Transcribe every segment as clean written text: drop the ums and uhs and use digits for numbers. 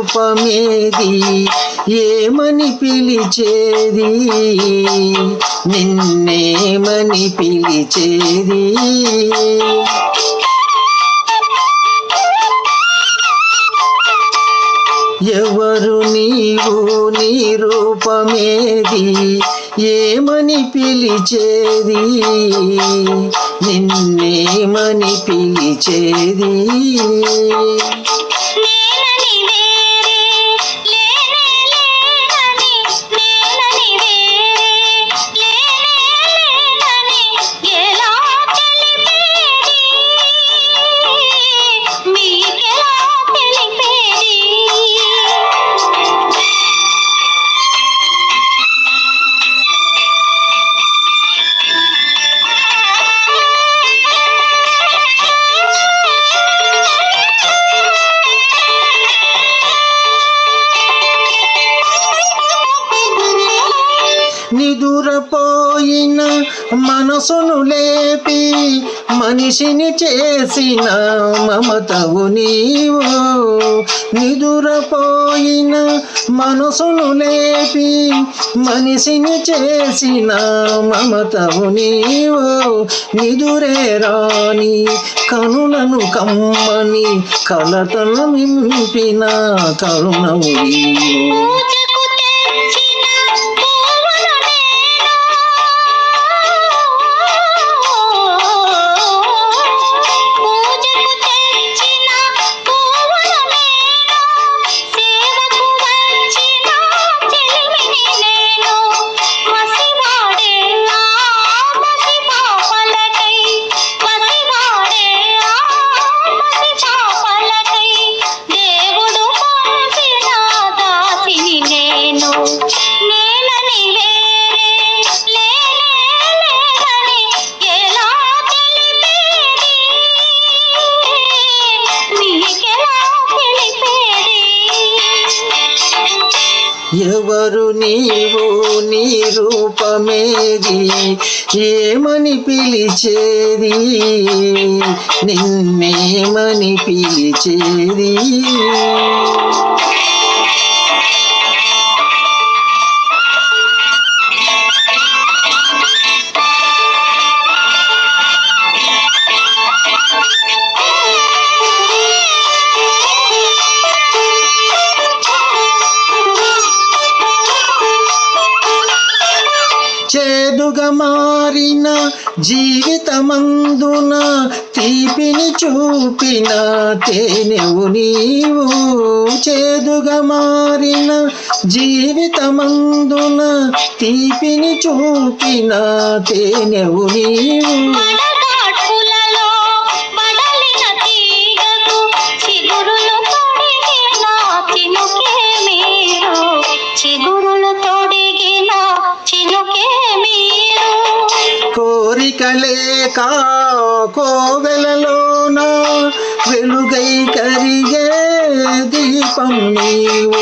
రూపమేది ఏమని పిలిచేది నిన్నేమని పిలిచేది ఎవరు నీవు నీ రూపమేది ఏమని పిలిచేది నిన్నేమని పిలిచేది నిదురపోయిన మనసును లేపి మనిషిని చేసిన మమతవు నీవు నిదురపోయిన మనసును లేపి మనిషిని చేసిన మమతవు నీవు నిదురే రాని కనులను కమ్మని కలతను నింపిన కరుణవు నీవు ఎవరు నీవు నీ రూపమేది ఏమని పిలిచేది నిన్నేమని పిలిచేది చేదుగా మారిన జీవితమందున తీపిని చూపిన తేనెవు నీవు చేదుగా మారిన జీవితమందున తీపిని చూపిన తేనెవు నీవు కోరికలేక కోవెలలోన వెలుగై కరిగే దీపం నీవు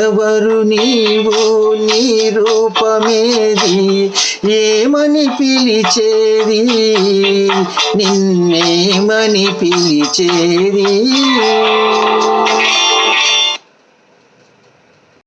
ఎవరు నీవు నీ రూపమేది ఏమని పిలిచేది నిన్నేమని పిలిచేది